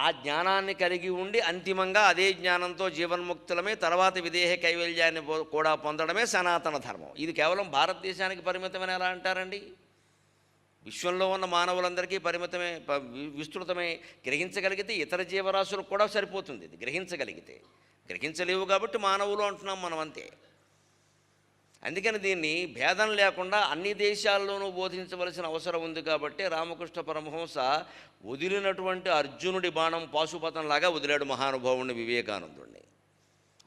ఆ జ్ఞానాన్ని కలిగి ఉండి అంతిమంగా అదే జ్ఞానంతో జీవన్ముక్తులమే తర్వాత విదేహ కైవల్యాన్ని కూడా పొందడమే సనాతన ధర్మం. ఇది కేవలం భారతదేశానికి పరిమితమని ఎలా అంటారండి? విశ్వంలో ఉన్న మానవులందరికీ పరిమితమే, విస్తృతమే. గ్రహించగలిగితే ఇతర జీవరాశులకు కూడా సరిపోతుంది. ఇది గ్రహించగలిగితే. గ్రహించలేవు కాబట్టి మానవులు అంటున్నాం మనం, అంతే. అందుకని దీన్ని భేదం లేకుండా అన్ని దేశాల్లోనూ బోధించవలసిన అవసరం ఉంది. కాబట్టి రామకృష్ణ పరమహంస వదిలినటువంటి అర్జునుడి బాణం పాశుపతంలాగా వదిలాడు మహానుభావుని వివేకానందుడిని.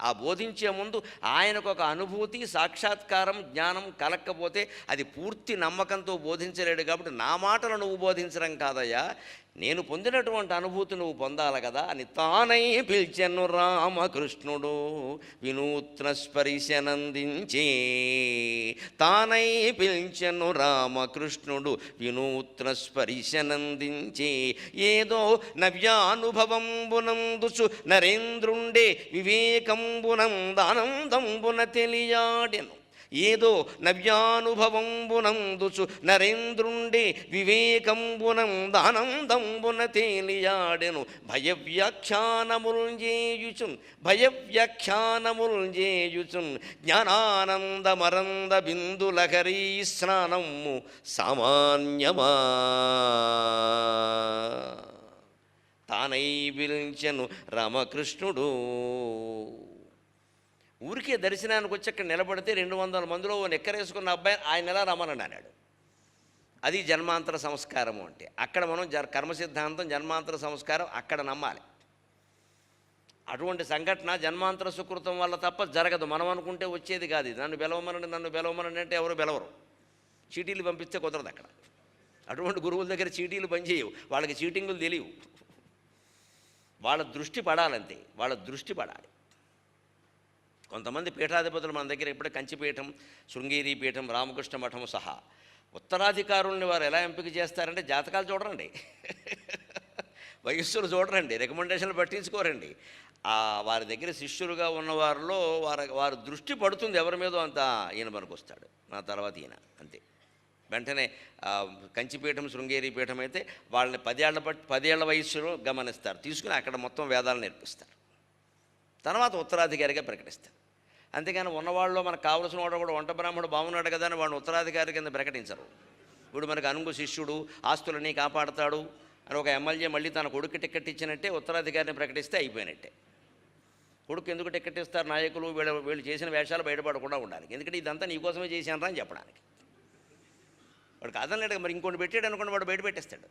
ఆ బోధించే ముందు ఆయనకు ఒక అనుభూతి, సాక్షాత్కారం, జ్ఞానం కలక్కపోతే అది పూర్తి నమ్మకంతో బోధించలేడు. కాబట్టి నా మాటలు నువ్వు బోధించడం కాదయ్యా, నేను పొందినటువంటి అనుభూతి నువ్వు పొందాలి కదా అని తానై పిలిచెను రామకృష్ణుడు వినూత్న స్పరిశనందించే. తానై పిలిచెను రామకృష్ణుడు వినూత్న స్పరిశనందించే. ఏదో నవ్యానుభవంబునందుచు నరేంద్రుండే వివేకంబునందానందంబున తెలియాడెను. ఏదో నవ్యానుభవంబునందుచు నరేంద్రుండే వివేకంబునందానందంబున తేలియాడెను. భయవ్యాఖ్యానముల్జేయుచున్ జ్ఞానానందమరంద బిందులహరీ స్నానము సామాన్యమా. తానై పిలిచెను రామకృష్ణుడు. ఊరికే దర్శనానికి వచ్చి అక్కడ నిలబడితే 200 మందిలో నెక్కరేసుకున్న అబ్బాయి ఆయన ఎలా రమ్మని అన్నాడు. అది జన్మాంతర సంస్కారము అంటే. అక్కడ మనం కర్మసిద్ధాంతం, జన్మాంతర సంస్కారం అక్కడ నమ్మాలి. అటువంటి సంఘటన జన్మాంతర సుకృతం వల్ల తప్ప జరగదు. మనం అనుకుంటే వచ్చేది కాదు. నన్ను బెలవమనండి అంటే ఎవరు బెలవరు. చీటీలు పంపిస్తే కుదరదు అక్కడ. అటువంటి గురువుల దగ్గర చీటీలు పనిచేయవు. వాళ్ళకి చీటింగులు తెలియవు. వాళ్ళ దృష్టి పడాలంతే. వాళ్ళ దృష్టి పడాలి. కొంతమంది పీఠాధిపతులు మన దగ్గర ఇప్పుడే కంచిపీఠం, శృంగేరి పీఠం, రామకృష్ణ మఠం సహా ఉత్తరాధికారుల్ని వారు ఎలా ఎంపిక చేస్తారంటే జాతకాలు చూడరండి, వయస్సులు చూడరండి, రికమెండేషన్లు పట్టించుకోరండి. వారి దగ్గర శిష్యులుగా ఉన్న వారిలో వారి దృష్టి పడుతుంది ఎవరి మీదో, అంత ఈయన మనకు వస్తాడు, నా తర్వాత ఈయన, అంతే. వెంటనే కంచిపీఠం, శృంగేరి పీఠం అయితే వాళ్ళని 10 ఏళ్ల వయస్సులో గమనిస్తారు, తీసుకుని అక్కడ మొత్తం వేదాలు నేర్పిస్తారు, తర్వాత ఉత్తరాధికారిగా ప్రకటిస్తారు. అంతేగాని ఉన్నవాళ్ళలో మనకు కావలసిన వాడు కూడా వంట బ్రాహ్మణుడు బాగున్నాడు కదా అని వాడిని ఉత్తరాధికారి కింద ప్రకటించరు. ఇప్పుడు మనకు అనుంగు శిష్యుడు, ఆస్తులని కాపాడతాడు అని ఒక ఎమ్మెల్యే మళ్ళీ తన కొడుకు టికెట్ ఇచ్చినట్టే ఉత్తరాధికారిని ప్రకటిస్తే అయిపోయినట్టే. కొడుకు ఎందుకు టికెట్ ఇస్తారు? నాయకులు వీళ్ళు చేసిన వేషాలు బయటపడకుండా ఉండాలి. ఎందుకంటే ఇదంతా నీకోసమే చేశానరా అని చెప్పడానికి. వాడు కాదనలేడు, మరి ఇంకోటి పెట్టాడు అనుకోండి, వాడు బయట పెట్టేస్తాడు.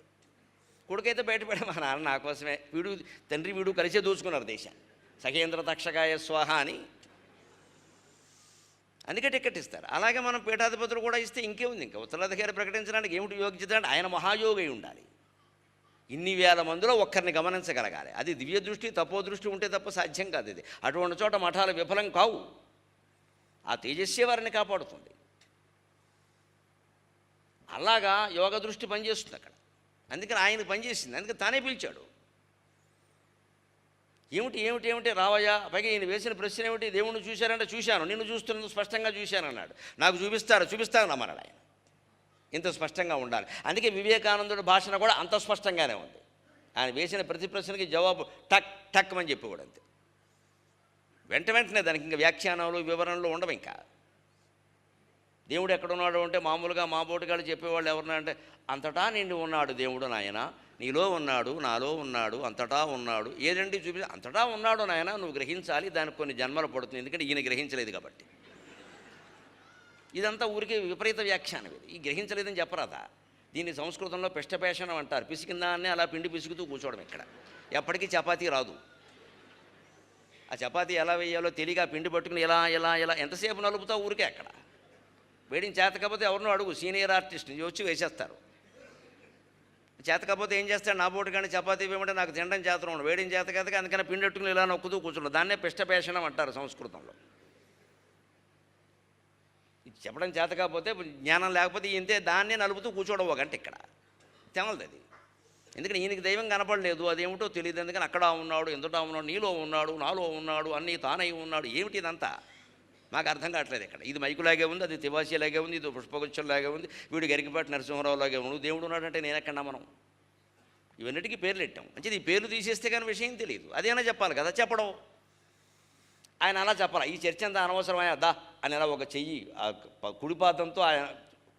కొడుకైతే బయటపడే మా నాన్న నా కోసమే, తండ్రి వీడు కలిసే దోచుకున్నారు దేశాన్ని, సఖేంద్ర తక్షకాయ స్వాహ అని, అందుకే టికెట్ ఇస్తారు. అలాగే మనం పీఠాధిపతులు కూడా ఇస్తే ఇంకేముంది, ఇంకా ఉత్తరాధికారి ప్రకటించడానికి ఏమిటి యోగ్యత అంటే ఆయన మహాయోగి ఉండాలి. ఇన్ని వేల మందిలో ఒక్కరిని గమనించగలగాలి. అది దివ్య దృష్టి, తపో దృష్టి ఉంటే తప్ప సాధ్యం కాదు. ఇది అటువంటి చోట మఠాలు విఫలం కావు. ఆ తేజస్సే వారిని కాపాడుతుంది. అలాగా యోగ దృష్టి పనిచేస్తుంది అక్కడ. అందుకని ఆయన పనిచేసింది, అందుకని తానే పిలిచాడు. ఏమిటి రావయ్యా, పైగా ఈయన వేసిన ప్రశ్న ఏమిటి? దేవుణ్ణి చూశారంటే చూశాను, నిన్ను చూస్తున్నందుకు స్పష్టంగా చూశానన్నాడు. నాకు చూపిస్తాను రమ్మన్నాడు ఆయన. ఇంత స్పష్టంగా ఉండాలి. అందుకే వివేకానందుడి భాషణ కూడా అంత స్పష్టంగానే ఉంది. ఆయన వేసిన ప్రతి ప్రశ్నకి జవాబు టక్ అని చెప్పేవాడు, అంతే. వెంటనే దానికి ఇంకా వ్యాఖ్యానాలు, వివరణలు ఉండవు. ఇంకా దేవుడు ఎక్కడున్నాడు అంటే మామూలుగా మా బోటుగాళ్ళు చెప్పేవాళ్ళు ఎవరన్నా అంటే, అంతటా నిండి ఉన్నాడు దేవుడు నాయన, నీలో ఉన్నాడు, నాలో ఉన్నాడు, అంతటా ఉన్నాడు. ఏదండి చూపి, అంతటా ఉన్నాడు నాయన, నువ్వు గ్రహించాలి, దానికి కొన్ని జన్మలు పడుతుంది, ఎందుకంటే ఈయన గ్రహించలేదు కాబట్టి. ఇదంతా ఊరికే విపరీత వ్యాఖ్యానం. ఇది ఈ గ్రహించలేదని చెప్పరాదా? దీన్ని సంస్కృతంలో పిష్టపేషణం అంటారు. పిసికిందాన్ని అలా పిండి పిసుకుతూ కూర్చోవడం. ఇక్కడ ఎప్పటికీ చపాతీ రాదు. ఆ చపాతీ ఎలా వేయాలో తెలియక పిండి పట్టుకుని ఇలా ఎంతసేపు నలుపుతావు ఊరికే. అక్కడ వేడిని చేత కాకపోతే ఎవరినో అడుగు, సీనియర్ ఆర్టిస్ట్ వచ్చి వేసేస్తారు. చేత కాకపోతే ఏం చేస్తాడు? నా బోటు కానీ చపాతీ వేయమంటే నాకు తినడం చేతనం ఉండదు, వేడిని చేత కదా, అందుకని పిండి పెట్టుకుని ఇలా నొక్కుతూ కూర్చున్నాడు. దాన్నే పిష్టపేషణం అంటారు సంస్కృతంలో. ఇది చెప్పడం చేత కాకపోతే, జ్ఞానం లేకపోతే ఇంతే, దాన్నే నలుపుతూ కూర్చోవడం ఒక గంట. ఇక్కడ తెమలదు అది. ఎందుకంటే ఈయనకి దైవం కనపడలేదు, అదేమిటో తెలియదు. అందుకని అక్కడ ఉన్నాడు, ఎంతటా ఉన్నాడు, నీలో ఉన్నాడు, నాలో ఉన్నాడు, అన్నీ తానై ఉన్నాడు. ఏమిటి ఇదంతా? మాకు అర్థం కావట్లేదు. ఇక్కడ ఇది మైకులాగే ఉంది, అది తివాసీలాగే ఉంది, ఇది పుష్పగుచ్చంలాగే ఉంది, వీడు గరికపాటి నరసింహరావులాగే ఉన్నాడు. దేవుడు ఉన్నాడంటే నేను ఎక్కడ మనం ఇవన్నిటికీ పేర్లు పెట్టాం. మంచిది, ఈ పేర్లు తీసేస్తే కానీ విషయం తెలియదు. అదేనా చెప్పాలి కదా, చెప్పడం. ఆయన అలా చెప్పాలి. ఈ చర్చ అంతా అనవసరమైన దా అని అలా ఒక చెయ్యి కుడిపాదంతో ఆయన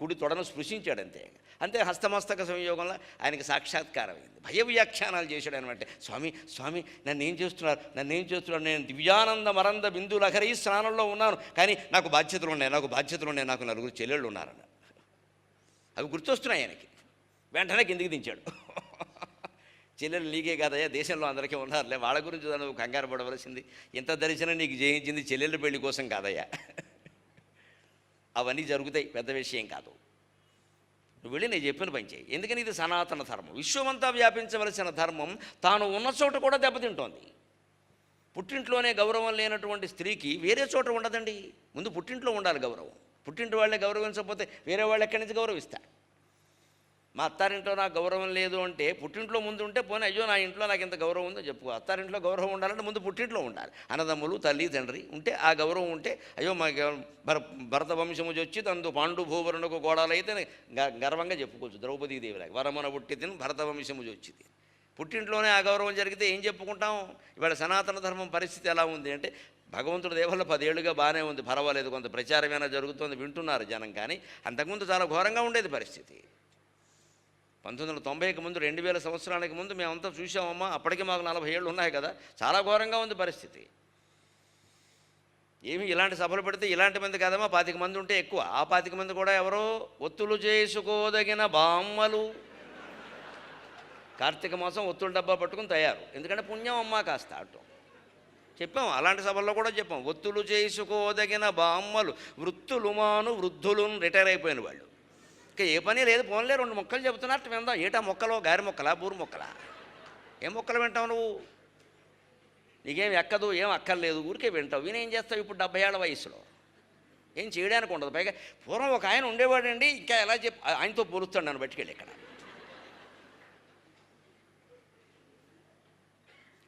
కుడి తొడను స్పృశించాడు అంతే. అంతే హస్తమస్తక సంయోగంలో ఆయనకి సాక్షాత్కారం అయింది. భయ వ్యాఖ్యానాలు చేశాడు అనమాట. స్వామి స్వామి నన్నేం చేస్తున్నారు, నేను దివ్యానంద మరంద బిందు లహరి స్నానంలో ఉన్నాను, కానీ నాకు బాధ్యతలు ఉన్నాయి, నాకు నలుగురు చెల్లెళ్ళు ఉన్నారన్న. అవి గుర్తొస్తున్నాయి ఆయనకి. వెంటనే కిందికి దించాడు. చెల్లెలు నీకే కాదయ్యా, దేశంలో అందరికీ ఉన్నారులే, వాళ్ళ గురించి నువ్వు కంగారు పడవలసింది. ఇంత దర్శనం నీకు జయించింది చెల్లెళ్ళ పెళ్లి కోసం కాదయ్యా. అవన్నీ జరుగుతాయి, పెద్ద విషయం కాదు. నువ్వు వెళ్ళి నేను చెప్పిన పని చేయి. ఎందుకని ఇది సనాతన ధర్మం. విశ్వమంతా వ్యాపించవలసిన ధర్మం తాను ఉన్న చోట కూడా దెబ్బతింటోంది. పుట్టింట్లోనే గౌరవం లేనటువంటి స్త్రీకి వేరే చోట ఉండదండి. ముందు పుట్టింట్లో ఉండాలి గౌరవం. పుట్టింటి వాళ్ళే గౌరవించకపోతే వేరే వాళ్ళు ఎక్కడి నుంచి గౌరవిస్తారు? మా అత్తారింట్లో నాకు గౌరవం లేదు అంటే పుట్టింట్లో ముందు ఉంటే పోనీ అయ్యో నా ఇంట్లో నాకు ఇంత గౌరవం ఉందో చెప్పుకో. అత్తారింట్లో గౌరవం ఉండాలంటే ముందు పుట్టింట్లో ఉండాలి. అన్నదమ్ములు, తల్లి, తండ్రి ఉంటే ఆ గౌరవం ఉంటే అయ్యో మా భరత వంశము వచ్చి తందు పాండు భూవరుణకు గోడాలైతే గర్వంగా చెప్పుకోవచ్చు. ద్రౌపదీదేవిలాగా వరమున పుట్టిదిని భరత వంశము వచ్చింది. పుట్టింట్లోనే ఆ గౌరవం జరిగితే ఏం చెప్పుకుంటాం? ఇవాళ సనాతన ధర్మం పరిస్థితి ఎలా ఉంది అంటే భగవంతుడి దేవల్ల 10 ఏళ్ళుగా బాగానే ఉంది, పర్వాలేదు, కొంత ప్రచారమైనా జరుగుతుంది, వింటున్నారు జనం. కానీ అంతకుముందు చాలా ఘోరంగా ఉండేది పరిస్థితి. 1990కి ముందు 2000 సంవత్సరానికి ముందు మేమంతా చూసామమ్మా. అప్పటికి మాకు 40 ఏళ్ళు ఉన్నాయి కదా. చాలా ఘోరంగా ఉంది పరిస్థితి. ఏమి ఇలాంటి సభలు పెడితే ఇలాంటి మంది కాదమ్మా, 25 మంది ఉంటే ఎక్కువ. ఆ 25 మంది కూడా ఎవరో ఒత్తులు చేసుకోదగిన బామ్మలు. కార్తీక మాసం ఒత్తుల డబ్బా పట్టుకుని తయారు. ఎందుకంటే పుణ్యం అమ్మా కాస్త అటు చెప్పాం. అలాంటి సభల్లో కూడా చెప్పాం. ఒత్తులు చేసుకోదగిన బామ్మలు వృత్తులు మాను వృద్ధులు రిటైర్ అయిపోయిన వాళ్ళు. ఇంకా ఏ పని లేదు, పోన్లే 2 మొక్కలు చెబుతున్నట్టు విందాం. ఏటా మొక్కలో గారి మొక్కలా, బూరు మొక్కలా? ఏం మొక్కలు వింటావు నువ్వు? నీకేం ఎక్కదు, ఏం అక్కర్లేదు, ఊరికే వింటావు. వినేం చేస్తావు ఇప్పుడు 70 ఏళ్ల వయసులో? ఏం చేయడానికి ఉండదు. పైగా పూర్వం ఒక ఆయన ఉండేవాడండి, ఇంకా ఎలా ఆయనతో పోలుస్తాడు నన్ను బట్టుకెళ్ళి. ఇక్కడ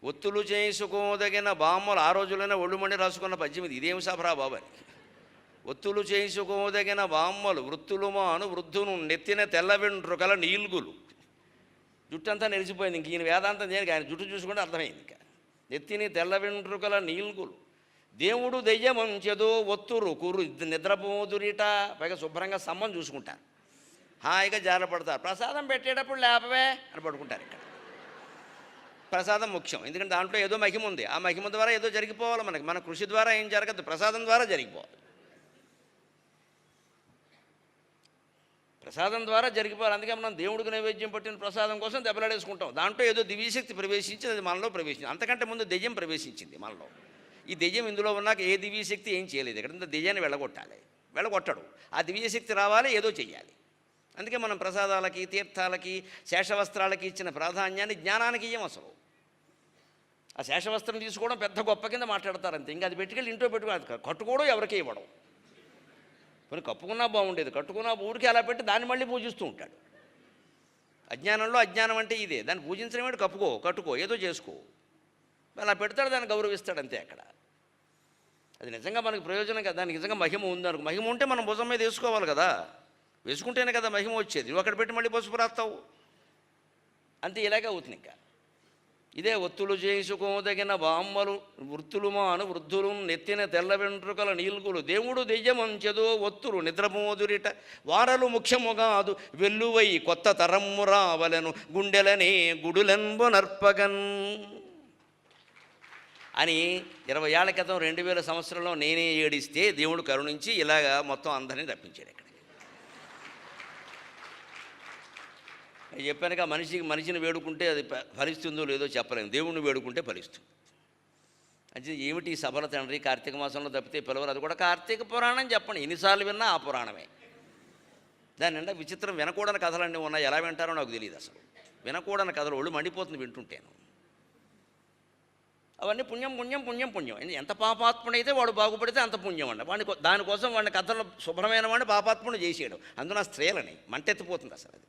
ఒత్తులు చేసుకోదగిన బామ్మలు ఆ రోజుల్లోనే ఒళ్ళుమండి రాసుకున్న పద్యం ఇది. ఇదేమి సభరా బాబు అని. ఒత్తులు చేసుకోదగిన బామ్మలు వృత్తులు మాను వృద్ధును నెత్తిన తెల్ల వెంట్రుకల నీల్గులు. జుట్టంతా నెరిసిపోయింది. ఇంక ఈయన వేదాంతం దేనికి? ఆయన జుట్టు చూసుకుంటే అర్థమైంది. ఇంకా నెత్తిని తెల్ల వెంట్రుకల నీల్గులు దేవుడు దెయ్యమంచెదో ఒత్తురు కురు నిద్రపోదురిట. పైగా శుభ్రంగా సమ్మని చూసుకుంటారు, హాయిగా జారపడతారు. ప్రసాదం పెట్టేటప్పుడు లేపవే అని పడుకుంటారు. ఇక్కడ ప్రసాదం ముఖ్యం, ఎందుకంటే దాంట్లో ఏదో మహిమ ఉంది. ఆ మహిమ ద్వారా ఏదో జరిగిపోవాలి. మన కృషి ద్వారా ఏం జరగదు, ప్రసాదం ద్వారా జరిగిపోవాలి. ప్రసాదం ద్వారా జరిగిపోవాలి. అందుకే మనం దేవుడికి నైవేద్యం పట్టిన ప్రసాదం కోసం దెబ్బలాడేసుకుంటాం. దాంట్లో ఏదో దివ్యశక్తి ప్రవేశించింది, అది మనలో ప్రవేశించింది. అంతకంటే ముందు దెయ్యం ప్రవేశించింది మనలో. ఈ దెయ్యం ఇందులో ఉన్నాక ఏ దివ్యశక్తి ఏం చేయలేదు. ఇక్కడ దెయ్యాన్ని వెళ్ళగొట్టాడు. ఆ దివ్యశక్తి రావాలి, ఏదో చెయ్యాలి. అందుకే మనం ప్రసాదాలకి, తీర్థాలకి, శేషవస్త్రాలకి ఇచ్చిన ప్రాధాన్యాన్ని జ్ఞానానికి ఇయ్యం అసలు. ఆ శేషవస్త్రం తీసుకోవడం పెద్ద గొప్ప కింద మాట్లాడతారు అంతే. ఇంకా అది పెట్టుకెళ్ళి ఇంట్లో పెట్టుకోవాలి. కట్టుకోవడం ఎవరికి ఇవ్వడం. కొన్ని కప్పుకున్నా బాగుండేది, కట్టుకున్నా ఊరికి అలా పెట్టి దాన్ని మళ్ళీ పూజిస్తూ ఉంటాడు. అజ్ఞానంలో అజ్ఞానం అంటే ఇదే. దాన్ని పూజించడం ఏంటి? కట్టుకో, ఏదో చేసుకో. అలా పెడతాడు, దాన్ని గౌరవిస్తాడు అంతే. అక్కడ అది నిజంగా మనకి ప్రయోజనం కదా. దానికి నిజంగా మహిమ ఉందనుకో. మహిమ ఉంటే మనం భుజం మీద వేసుకోవాలి కదా. వేసుకుంటేనే కదా మహిమ వచ్చేది. నువ్వు అక్కడ పెట్టి మళ్ళీ పసుపు రాస్తావు అంతే. ఇలాగే అవుతుంది. ఇంకా ఇదే ఒత్తులు చేసుకోదగిన బామ్మలు వృత్తులు మాను వృద్ధులు నెత్తిన తెల్ల వెంట్రుకల నీల్గులు దేవుడు దెయ్యమంచెదో ఒత్తులు నిద్రమోదురిట వారలు ముఖ్యముగాదు వెల్లువై కొత్త తరమ్ము రావలను గుండెలనే గుడులెన్బు నర్పగన్ అని 20 ఏళ్ల క్రితం 2000 సంవత్సరంలో నేనే ఏడిస్తే దేవుడు కరుణించి ఇలాగా మొత్తం అందరినీ రప్పించాడు. ఇక్కడ నేను చెప్పానుగా, మనిషిని వేడుకుంటే అది ఫలిస్తుందో లేదో చెప్పలేము. దేవుణ్ణి వేడుకుంటే ఫలిస్తుంది. అంటే ఏమిటి సభల తండ్రి కార్తీక మాసంలో తప్పితే పిలవరు. అది కూడా కార్తీక పురాణం చెప్పండి. ఎన్నిసార్లు విన్నా ఆ పురాణమే. దాని నిండా విచిత్రం వినకూడని కథలన్నీ ఉన్నాయి. ఎలా వింటారో నాకు తెలియదు అసలు. వినకూడని కథలు ఒళ్ళు మండిపోతుంది వింటుంటేను. అవన్నీ పుణ్యం పుణ్యం పుణ్యం పుణ్యం. ఎంత పాపాత్ముడైతే వాడు బాగుపడితే అంత పుణ్యం అండి. వాడిని దానికోసం వాడిని కథలు శుభ్రమైన వాడిని పాపాత్ముడు చేసేయడం. అందున స్త్రీలని మంటెత్తిపోతుంది అసలు. అది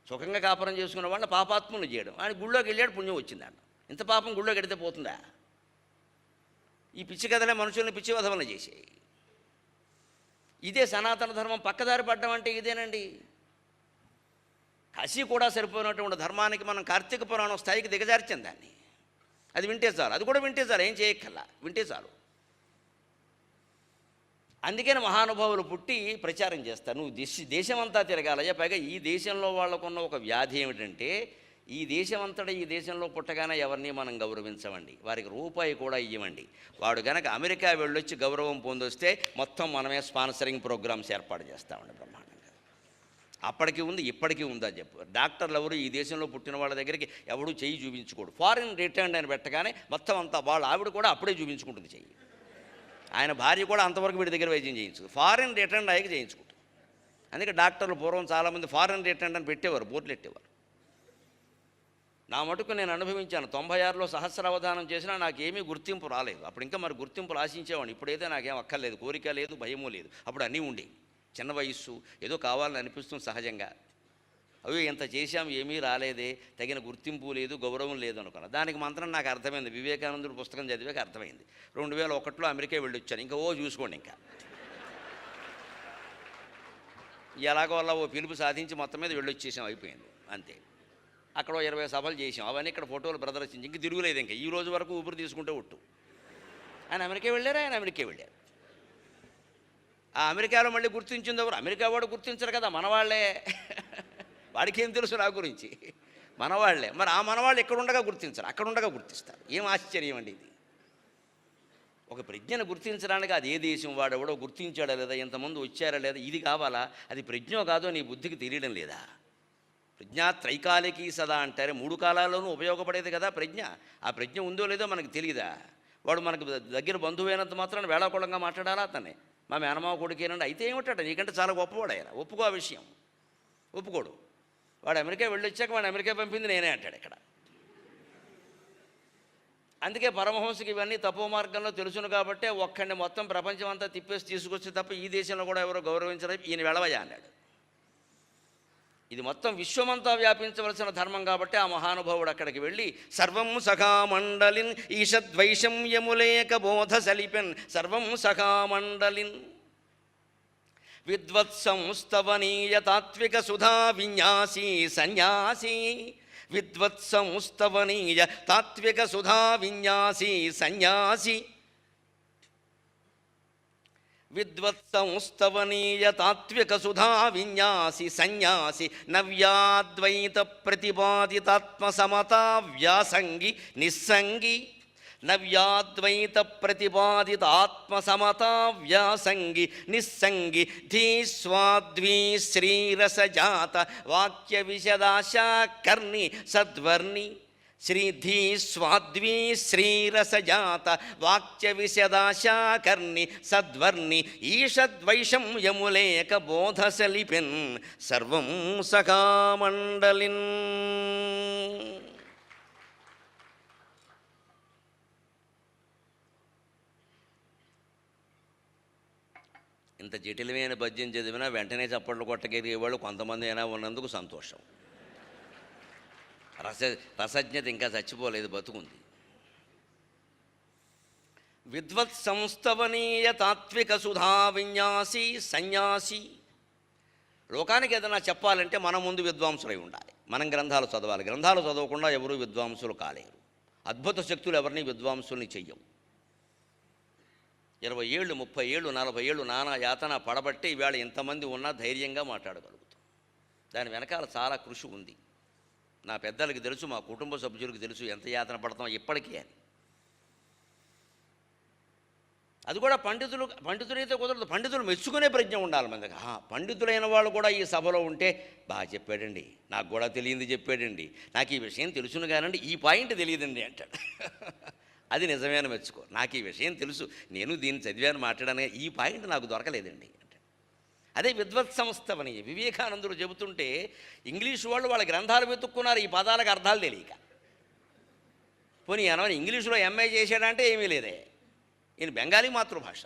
సుఖంగా కాపురం చేసుకున్న వాళ్ళని పాపాత్ములు చేయడం. ఆయన గుళ్ళోకి వెళ్ళాడు, పుణ్యం వచ్చిందంట. ఇంత పాపం గుళ్ళోకి వెడితే పోతుందా? ఈ పిచ్చి కథలే మనుషుల్ని పిచ్చి వధవలను చేసేయి. ఇదే సనాతన ధర్మం పక్కదారి పడ్డం అంటే ఇదేనండి. కాశీ కూడా సరిపోయినటువంటి ధర్మానికి మనం కార్తీక పురాణం స్థాయికి దిగజార్చాం దాన్ని. అది వింటే చాలు, అది కూడా వింటే చాలు, ఏం చేయక్కల్లా, వింటే చాలు. అందుకని మహానుభావులు పుట్టి ప్రచారం చేస్తారు. నువ్వు దేశమంతా తిరగాలయ్యా. పైగా ఈ దేశంలో వాళ్ళకున్న ఒక వ్యాధి ఏమిటంటే, ఈ దేశమంతటా ఈ దేశంలో పుట్టగానే ఎవరిని మనం గౌరవించమండి, వారికి రూపాయి కూడా ఇవ్వండి. వాడు కనుక అమెరికా వెళ్ళొచ్చి గౌరవం పొందొస్తే మొత్తం మనమే స్పాన్సరింగ్ ప్రోగ్రామ్స్ ఏర్పాటు చేస్తామండి బ్రహ్మాండంగా. అప్పటికి ఉంది, ఇప్పటికీ ఉందని చెప్పు. డాక్టర్లు ఎవరు ఈ దేశంలో పుట్టిన వాళ్ళ దగ్గరికి ఎవడూ చెయ్యి చూపించుకోడు. ఫారిన్ రిటర్న్ అని పెట్టగానే మొత్తం అంతా వాళ్ళ ఆవిడ కూడా అప్పుడే చూపించుకుంటుంది చెయ్యి. ఆయన భార్య కూడా అంతవరకు వీడి దగ్గర వైద్యం చేయించుకుంది, ఫారిన్ రిటర్న్ అయ్యాక చేయించుకుంటుంది. అందుకే డాక్టర్లు పూర్వం చాలామంది ఫారిన్ రిటర్న్ అని పెట్టేవారు, బోర్డులు పెట్టేవారు. నా మటుకు నేను అనుభవించాను. 96లో సహస్రావధానం చేసినా నాకేమీ గుర్తింపు రాలేదు. అప్పుడు ఇంకా మరి గుర్తింపులు ఆశించేవాడిని. ఇప్పుడైతే నాకేం అక్కర్లేదు, కోరిక లేదు, భయము లేదు. అప్పుడు అన్నీ ఉండేవి. చిన్న వయస్సు, ఏదో కావాలని అనిపిస్తుంది సహజంగా. అవి ఎంత చేశాం, ఏమీ రాలేదే, తగిన గుర్తింపు లేదు, గౌరవం లేదు అనుకున్నా. దానికి మాత్రం నాకు అర్థమైంది. వివేకానందుడు పుస్తకం చదివాక అర్థమైంది. 2001లో అమెరికా వెళ్ళొచ్చాను. ఇంకా చూసుకోండి, ఇంకా ఎలాగో అలా ఓ పిలుపు సాధించి మొత్తం మీద వెళ్ళొచ్చేసాం, అయిపోయింది అంతే. అక్కడ 20 సభలు చేసాం. అవన్నీ ఇక్కడ ఫోటోలు ప్రదర్శించి ఇంక తిరుగులేదు. ఇంకా ఈ రోజు వరకు ఊపిరి తీసుకుంటే ఒట్టు. ఆయన అమెరికా వెళ్ళారు. ఆ అమెరికాలో మళ్ళీ గుర్తించింది ఎవరు? అమెరికా వాడు గుర్తించరు కదా, మనవాళ్లే. వాడికి ఏం తెలుసు నా గురించి? మనవాళ్లే. మరి ఆ మనవాళ్ళు ఎక్కడుండగా గుర్తించరు, అక్కడుండగా గుర్తిస్తారు. ఏం ఆశ్చర్యం అండి ఇది. ఒక ప్రజ్ఞను గుర్తించడానికి అది ఏ దేశం వాడెవడో గుర్తించాడా లేదా, ఎంతమంది వచ్చారా లేదా, ఇది కావాలా? అది ప్రజ్ఞో కాదో నీ బుద్ధికి తెలియడం లేదా? ప్రజ్ఞ త్రైకాలికీ సదా అంటారే, 3 కాలాల్లోనూ ఉపయోగపడేది కదా ప్రజ్ఞ. ఆ ప్రజ్ఞ ఉందో లేదో మనకు తెలియదా? వాడు మనకు దగ్గర బంధువైనంత మాత్రాన్ని వేళాకోళంగా మాట్లాడాలా? అతనే మా మేనమావ కొడుకేనండి, అయితే ఏమిటాడు, నీకంటే చాలా గొప్పవాడు ఆయన. ఒప్పుకో ఆ విషయం, ఒప్పుకోడు. వాడు అమెరికా వెళ్ళొచ్చాక వాడు అమెరికా పంపింది నేనే అంటాడు ఇక్కడ. అందుకే పరమహంసకి ఇవన్నీ తపో మార్గంలో తెలుసును కాబట్టే ఒక్కడిని మొత్తం ప్రపంచం అంతా తిప్పేసి తీసుకొచ్చి తప్ప ఈ దేశంలో కూడా ఎవరో గౌరవించరు, ఈయన వెళ్ళవయ్యా అన్నాడు. ఇది మొత్తం విశ్వమంతా వ్యాపించవలసిన ధర్మం కాబట్టి ఆ మహానుభావుడు అక్కడికి వెళ్ళి సర్వం సఖామండలిన్ ఈషద్వైషమ్యములేక బోధ సలిపెన్ సర్వం సఖామండలిన్ విద్వత్సంస్తవనీయ తాత్విక సుధా విన్యాసీ సన్యాసీ విద్వత్సంస్తవనీయ తాత్విక సుధా విన్యాసీ సన్యాసి విద్వత్సంస్తవనీయ తాత్విక సుధా విన్యాసి సన్యాసి నవ్యాద్వైత ప్రతిపాదితాత్మ సమతా వ్యాసంగి నిస్సంగి నవ్యాద్వైత ప్రతిపాదిత ఆత్మ సమతా వ్యాసంగి నిస్సంగి ధీస్వాద్వీ శ్రీరసజాత వాక్య విశదాశా కర్ణి సద్వర్ణి శ్రీధీ స్వాద్వీ శ్రీరసజాత వాక్య విశదాశా కర్ణి సద్వర్ణి ఈషద్వైషం యములేక బోధసలిపెన్ సర్వం సఖామండలిన్. ఇంత జటిలమైన పద్యం చదివినా వెంటనే చప్పట్లు కొట్టగలిగేవాళ్ళు కొంతమంది అయినా ఉన్నందుకు సంతోషం. రసజ్ఞత ఇంకా చచ్చిపోలేదు, బతుకుంది. విద్వత్ సంస్తవనీయ తాత్విక సుధా విన్యాసి సన్యాసి. లోకానికి ఏదైనా చెప్పాలంటే మన ముందు విద్వాంసులై ఉండాలి. మనం గ్రంథాలు చదవాలి. గ్రంథాలు చదవకుండా ఎవరూ విద్వాంసులు కాలేరు. అద్భుత శక్తులు ఎవరిని విద్వాంసుల్ని చెయ్యవు. 20 ఏళ్ళు 30 ఏళ్ళు 40 ఏళ్ళు నానా యాతన పడబట్టే ఈవేళ ఇంతమంది ఉన్నా ధైర్యంగా మాట్లాడగలుగుతాం. దాని వెనకాల చాలా కృషి ఉంది. నా పెద్దలకి తెలుసు, మా కుటుంబ సభ్యులకు తెలుసు ఎంత యాతన పడతాం ఇప్పటికీ అని. అది కూడా పండితులైతే కుదరదు. పండితులు మెచ్చుకునే ప్రజ్ఞ ఉండాలి మన దగ్గర. పండితులైన వాళ్ళు కూడా ఈ సభలో ఉంటే బాగా చెప్పాడండి, నాకు కూడా తెలియంది చెప్పాడండి, నాకు ఈ విషయం తెలుసును కానండి ఈ పాయింట్ తెలియదండి అంటాడు. అది నిజమైన మెచ్చుకో. నాకు ఈ విషయం తెలుసు, నేను దీన్ని చదివాను మాట్లాడాను, ఈ పాయింట్ నాకు దొరకలేదండి అంటే. అదే విద్వత్ సంస్థవని వివేకానందుడు చెబుతుంటే ఇంగ్లీషు వాళ్ళు వాళ్ళ గ్రంథాలు వెతుక్కున్నారు ఈ పదాలకు అర్థాలు తెలియక. పోనీ అనవని ఇంగ్లీషులో ఎంఏ చేశాడంటే ఏమీ లేదే. ఈయన బెంగాలీ మాతృభాష,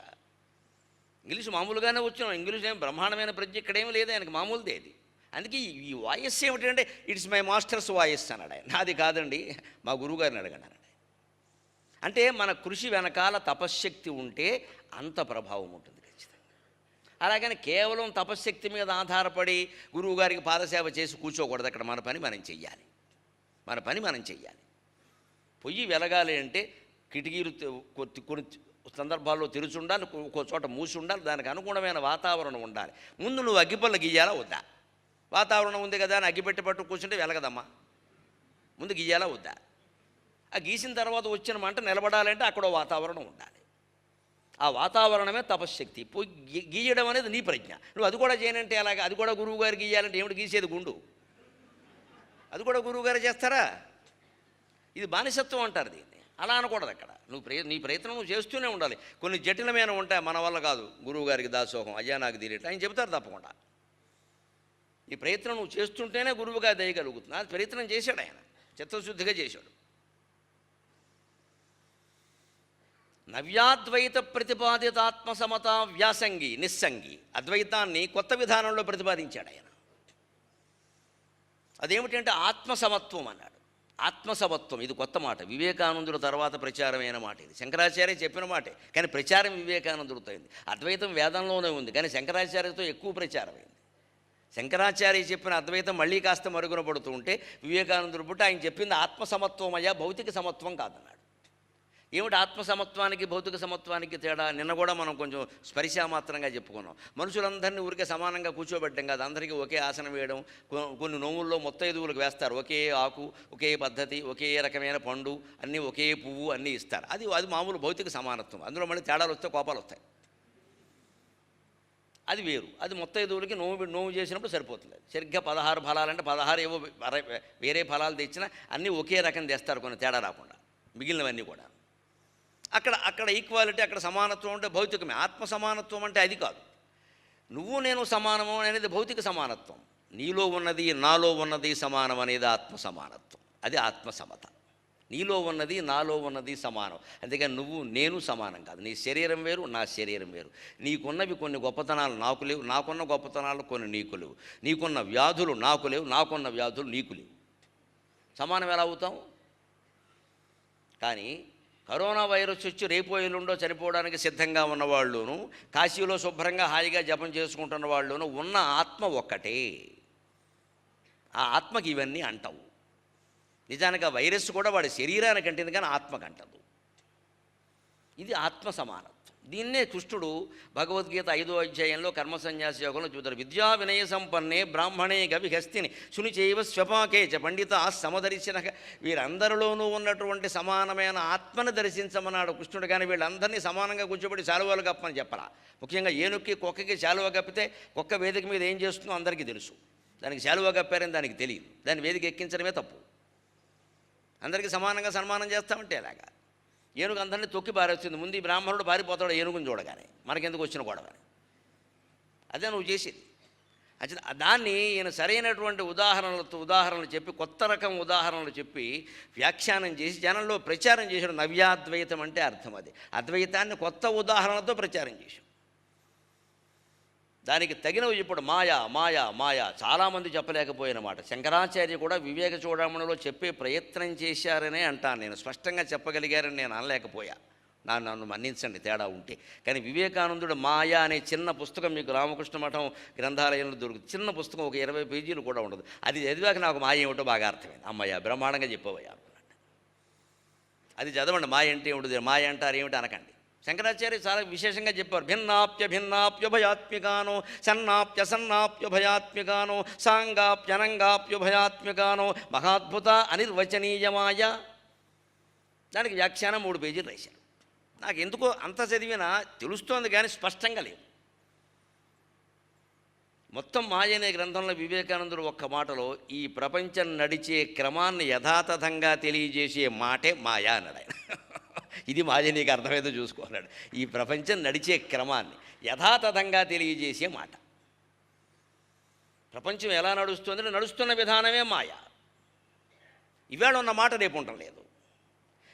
ఇంగ్లీషు మామూలుగానే వచ్చినాం. ఇంగ్లీషు ఏం బ్రహ్మాండమైన ప్రజ్ఞ ఇక్కడేమీ లేదు, ఆయనకు మామూలుదే అది. అందుకే ఈ వాయిస్ ఏమిటంటే ఇట్స్ మై మాస్టర్స్ వాయిస్ అన్నాడు ఆయన. నాది కాదండి, మా గురువుగారిని అడగండి అన్నాడు. అంటే మన కృషి వెనకాల తపశ్శక్తి ఉంటే అంత ప్రభావం ఉంటుంది ఖచ్చితంగా. అలాగని కేవలం తపశ్శక్తి మీద ఆధారపడి గురువుగారికి పాదసేవ చేసి కూర్చోకూడదు. అక్కడ మన పని మనం చెయ్యాలి. మన పని మనం చెయ్యాలి. పొయ్యి వెలగాలి అంటే కిటికీలు కొన్ని సందర్భాల్లో తెరిచి ఉండాలి, ఒక్కో చోట మూసి ఉండాలి, దానికి అనుగుణమైన వాతావరణం ఉండాలి. ముందు నువ్వు అగ్గిపల్ల గీయాలా వద్దా? వాతావరణం ఉంది కదా అని అగ్గిపెట్టి పట్టు కూర్చుంటే వెలగదమ్మా. ముందు గీయాలా వద్దా? ఆ గీసిన తర్వాత వచ్చిన మంట నిలబడాలంటే అక్కడ వాతావరణం ఉండాలి. ఆ వాతావరణమే తపశ్శక్తి. పోయి గీయడం అనేది నీ ప్రజ్ఞ. నువ్వు అది కూడా చేయనంటే అలాగే. అది కూడా గురువు గారు గీయాలంటే ఏమిటి గీసేది? గుండు. అది కూడా గురువు గారు చేస్తారా? ఇది బానిసత్వం అంటారు దీన్ని. అలా అనకూడదు. అక్కడ నీ ప్రయత్నం నువ్వు చేస్తూనే ఉండాలి. కొన్ని జటిలమైన ఉంటాయి, మన వల్ల కాదు. గురువు గారికి దాసోహం, అయ్యా నాకు తెలియట్లేదు ఆయన చెబుతారు తప్పకుండా. ఈ ప్రయత్నం నువ్వు చేస్తుంటేనే గురువుగా దయగలుగుతుంది. అది ప్రయత్నం చేశాడు ఆయన, చిత్తశుద్ధిగా చేశాడు. నవ్యాద్వైత ప్రతిపాదిత ఆత్మసమత వ్యాసంగి నిస్సంగి. అద్వైతాన్ని కొత్త విధానంలో ప్రతిపాదించాడు ఆయన. అదేమిటంటే ఆత్మసమత్వం అన్నాడు. ఆత్మసమత్వం ఇది కొత్త మాట. వివేకానందుల తర్వాత ప్రచారమైన మాట ఇది. శంకరాచార్య చెప్పిన మాటే, కానీ ప్రచారం వివేకానందుడితో అయింది. అద్వైతం వేదంలోనే ఉంది, కానీ శంకరాచార్యతో ఎక్కువ ప్రచారమైంది. శంకరాచార్య చెప్పిన అద్వైతం మళ్ళీ కాస్త మరుగున పడుతూ ఉంటే వివేకానందుడు పుట్టి ఆయన చెప్పింది ఆత్మసమత్వం అయ్యా, భౌతిక సమత్వం కాదన్నాడు. ఏమిటి ఆత్మసమత్వానికి భౌతిక సమత్వానికి తేడా? నిన్న కూడా మనం కొంచెం స్పర్శామాత్రంగా చెప్పుకున్నాం. మనుషులందరినీ ఊరికే సమానంగా కూర్చోబెట్టడం కాదు, అందరికీ ఒకే ఆసనం వేయడం. కొన్ని నోముల్లో మొత్తైదువులకు వేస్తారు, ఒకే ఆకు, ఒకే పద్ధతి, ఒకే రకమైన పండు, అన్నీ ఒకే పువ్వు అన్నీ ఇస్తారు. అది మామూలు భౌతిక సమానత్వం. అందులో మళ్ళీ తేడాలు వస్తే కోపాలు వస్తాయి. అది వేరు. అది మొత్తైదువులకి నోము చేసినప్పుడు సరిపోతుంది. సరిగ్గా 16 ఫలాలంటే 16 ఏవో వేరే ఫలాలు తెచ్చినా అన్నీ ఒకే రకం తెస్తారు, కొన్ని తేడా రాకుండా. మిగిలినవన్నీ కూడా అక్కడ ఈక్వాలిటీ, అక్కడ సమానత్వం అంటే భౌతికమే. ఆత్మ సమానత్వం అంటే అది కాదు. నువ్వు నేను సమానము అనేది భౌతిక సమానత్వం. నీలో ఉన్నది నాలో ఉన్నది సమానం అనేది ఆత్మ సమానత్వం. అది ఆత్మసమత. నీలో ఉన్నది నాలో ఉన్నది సమానం. అంతేగాని నువ్వు నేను సమానం కాదు. నీ శరీరం వేరు, నా శరీరం వేరు. నీకున్నవి కొన్ని గొప్పతనాలు నాకు లేవు, నాకున్న గొప్పతనాలు కొన్ని నీకు లేవు. నీకున్న వ్యాధులు నాకు లేవు, నాకున్న వ్యాధులు నీకు లేవు. సమానం ఎలా అవుతాం? కానీ కరోనా వైరస్ వచ్చి రేపో ఎల్లుండో చనిపోవడానికి సిద్ధంగా ఉన్నవాళ్ళును, కాశీలో శుభ్రంగా హాయిగా జపం చేసుకుంటున్న వాళ్ళును ఉన్న ఆత్మ ఒక్కటే. ఆ ఆత్మకి ఇవన్నీ అంటవు. నిజానికి ఆ వైరస్ కూడా వాడి శరీరానికి అంటింది, కానీ ఆత్మకు అంటదు. ఇది ఆత్మ సమానత్వం. దీన్నే కృష్ణుడు భగవద్గీత 5వ అధ్యాయంలో కర్మసన్యాస యోగంలో చూస్తారు. విద్యా వినయ సంపన్నే బ్రాహ్మణే గవిహస్తిని శునిచైవ స్వపాకే చ పండిత సమదర్శన. వీరందరిలోనూ ఉన్నటువంటి సమానమైన ఆత్మను దర్శించమన్నాడు కృష్ణుడు. కానీ వీళ్ళందరినీ సమానంగా కూర్చోబెట్టి శాలువాలు కప్పని చెప్పరా. ముఖ్యంగా ఏనుక్కి కుక్కకి శాలువ కప్పితే కుక్క వేదిక మీద ఏం చేస్తుందో అందరికీ తెలుసు. దానికి శాలువ కప్పారని దానికి తెలియదు. దాన్ని వేదిక ఎక్కించడమే తప్పు. అందరికీ సమానంగా సన్మానం చేస్తామంటే అలాగా. ఏనుగు అందరినీ తొక్కి పారేస్తుంది. ముందు ఈ బ్రాహ్మణుడు పారిపోతాడు ఏనుగుని చూడగానే, మనకెందుకు వచ్చిన గొడవని. అదే నువ్వు చేసేది. అది దాన్ని ఈయన సరైనటువంటి ఉదాహరణలు చెప్పి, కొత్త రకం ఉదాహరణలు చెప్పి వ్యాఖ్యానం చేసి జనంలో ప్రచారం చేశాడు. నవ్యాద్వైతం అంటే అర్థం అది. అద్వైతాన్ని కొత్త ఉదాహరణలతో ప్రచారం చేశాడు. దానికి తగినవి ఇప్పుడు మాయా మాయా మాయా చాలామంది చెప్పలేకపోయిన మాట. శంకరాచార్య కూడా వివేక చూడమణిలో చెప్పే ప్రయత్నం చేశారనే అంటాను నేను. స్పష్టంగా చెప్పగలిగారని నేను అనలేకపోయా. నన్ను మన్నించండి తేడా ఉంటే. కానీ వివేకానందుడు మాయా అనే చిన్న పుస్తకం మీకు రామకృష్ణ మఠం గ్రంథాలయంలో దొరుకుతుంది. చిన్న పుస్తకం, ఒక 20 పేజీలు కూడా ఉండదు. అది చదివాక నాకు మాయ ఏమిటో బాగా అర్థమైంది. అమ్మయ్య బ్రహ్మాండంగా చెప్పవయ్యా అనుకున్నాడు. అది చదవండి. మాయ అంటే ఏమిటి, మాయ అంటారు ఏమిటి అనకండి. శంకరాచార్య చాలా విశేషంగా చెప్పారు. భిన్నాప్యభిన్నాప్యుభయాత్మికానో సన్నాప్యసన్నాప్యుభయాత్మికానో సాంగాప్యనంగాప్యుభయాత్మికానో మహాద్భుత అనిర్వచనీయమాయ. దానికి వ్యాఖ్యానం 3 పేజీలు రాశారు. నాకు ఎందుకో అంత చదివినా తెలుస్తోంది, కానీ స్పష్టంగా లేదు. మొత్తం మాయ అనే గ్రంథంలో వివేకానందుడు ఒక్క మాటలో ఈ ప్రపంచం నడిచే క్రమాన్ని యథాతథంగా తెలియజేసే మాటే మాయా అన్నాడు ఆయన. ఇది మాయ, నీకు అర్థమైందో చూసుకోవాలన్నాడు. ఈ ప్రపంచం నడిచే క్రమాన్ని యథాతథంగా తెలియజేసే మాట. ప్రపంచం ఎలా నడుస్తుందంటే నడుస్తున్న విధానమే మాయ. ఇవాళ ఉన్న మాట రేపు ఉండటం లేదు.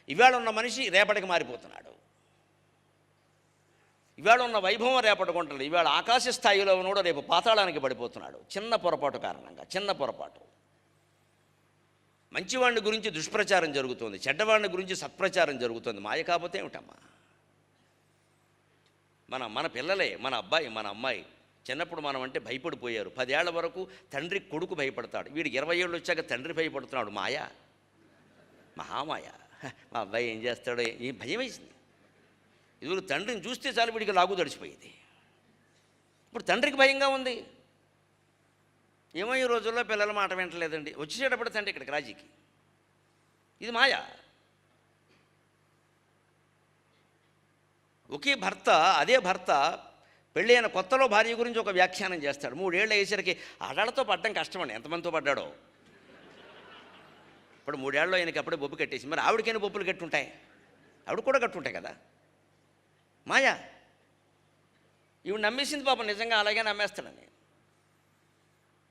ఇవాళ ఉన్న మనిషి రేపటికి మారిపోతున్నాడు. ఇవాళ ఉన్న వైభవం రేపటికి ఉండలేదు. ఇవాళ ఆకాశ స్థాయిలో ఉన్నోడు రేపు పాతాళానికి పడిపోతున్నాడు. చిన్న పొరపాటు కారణంగా, చిన్న పొరపాటు. మంచివాడిని గురించి దుష్ప్రచారం జరుగుతుంది, చెడ్డవాడిని గురించి సత్ప్రచారం జరుగుతుంది. మాయ కాకపోతే ఏమిటమ్మా? మన పిల్లలే, మన అబ్బాయి మన అమ్మాయి చిన్నప్పుడు మనం అంటే భయపడిపోయారు. 10 ఏళ్ల వరకు తండ్రి కొడుకు భయపడతాడు. వీడికి 20 ఏళ్ళు వచ్చాక తండ్రి భయపడుతున్నాడు. మాయ, మహామాయ. మా అబ్బాయి ఏం చేస్తాడో ఈ భయం వేసింది. ఇదివరకు తండ్రిని చూస్తే చాలు వీడికి లాగు తడిచిపోయేది. ఇప్పుడు తండ్రికి భయంగా ఉంది. ఏమో ఈ రోజుల్లో పిల్లల మాట వింటలేదండి. వచ్చేటప్పుడు తండ్రి ఇక్కడికి రాజీకి. ఇది మాయ. ఒకే భర్త, అదే భర్త పెళ్ళి అయిన కొత్తలో భార్య గురించి ఒక వ్యాఖ్యానం చేస్తాడు. 3 ఏళ్ళు అయ్యేసరికి ఆడాళ్ళతో పడ్డం కష్టమండి. ఎంతమందితో పడ్డాడో. ఇప్పుడు 3 ఏళ్ళలో ఆయనకి అప్పుడే బొబ్బు కట్టేసి, మరి ఆవిడకైనా బొబ్బులు కట్టుంటాయి, ఆవిడ కూడా కట్టుంటాయి కదా. మాయా. ఈవిడ నమ్మేసింది పాపం, నిజంగా అలాగే నమ్మేస్తాడని.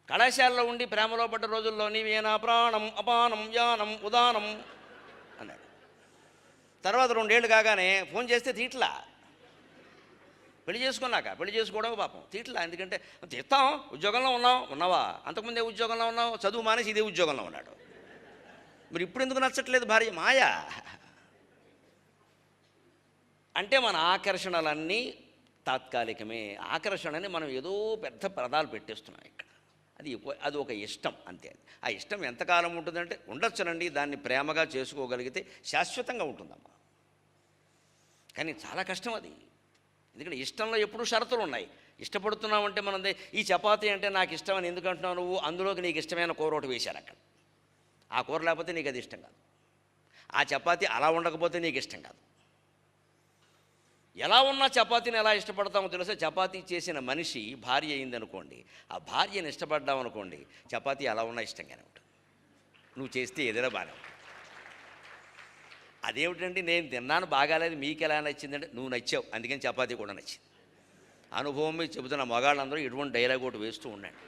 కళాశాలలో ఉండి ప్రేమలో పడ్డ రోజుల్లో నీవేనా ప్రాణం అపానం యానం ఉదానం అన్నాడు. తర్వాత 2 ఏళ్ళు కాగానే ఫోన్ చేస్తే తీట్లా. పెళ్లి చేసుకోవడం పాపం తీట్లా. ఎందుకంటే తీస్తాం, ఉద్యోగంలో ఉన్నావా? అంతకుముందే ఉద్యోగంలో ఉన్నావు, చదువు మానేసి ఇదే ఉద్యోగంలో ఉన్నాడు. మరి ఇప్పుడు ఎందుకు నచ్చట్లేదు భార్య? మాయా. అంటే మన ఆకర్షణలన్నీ తాత్కాలికమే. ఆకర్షణని మనం ఏదో పెద్ద పదాలు పెట్టేస్తున్నాం ఇక్కడ. అది ఒక ఇష్టం అంతే. ఆ ఇష్టం ఎంతకాలం ఉంటుందంటే ఉండొచ్చునండి. దాన్ని ప్రేమగా చేసుకోగలిగితే శాశ్వతంగా ఉంటుందమ్మా. కానీ చాలా కష్టం అది. ఎందుకంటే ఇష్టంలో ఎప్పుడూ షరతులు ఉన్నాయి. ఇష్టపడుతున్నామంటే మనం ఈ చపాతీ అంటే నాకు ఇష్టం అని ఎందుకు అంటున్నావు నువ్వు? అందులోకి నీకు ఇష్టమైన కూర ఒకటి వేశారు అక్కడ. ఆ కూర లేకపోతే నీకు అది ఇష్టం కాదు. ఆ చపాతీ అలా ఉండకపోతే నీకు ఇష్టం కాదు. ఎలా ఉన్నా చపాతీని ఎలా ఇష్టపడతామో తెలుసా? చపాతీ చేసిన మనిషి భార్య అయిందనుకోండి, ఆ భార్యను ఇష్టపడ్డామనుకోండి, చపాతీ ఎలా ఉన్నా ఇష్టంగానే ఉంటుంది. నువ్వు చేస్తే ఏదైనా బాగానే ఉంటుంది. అదేమిటండి నేను తిన్నాను బాగాలేదు మీకు ఎలా నచ్చిందంటే నువ్వు నచ్చావు అందుకని చపాతీ కూడా నచ్చింది. అనుభవం మీద చెబుతున్న మగాళ్ళందరూ ఇటువంటి డైలాగ్ ఒకటి వేస్తూ ఉండండి.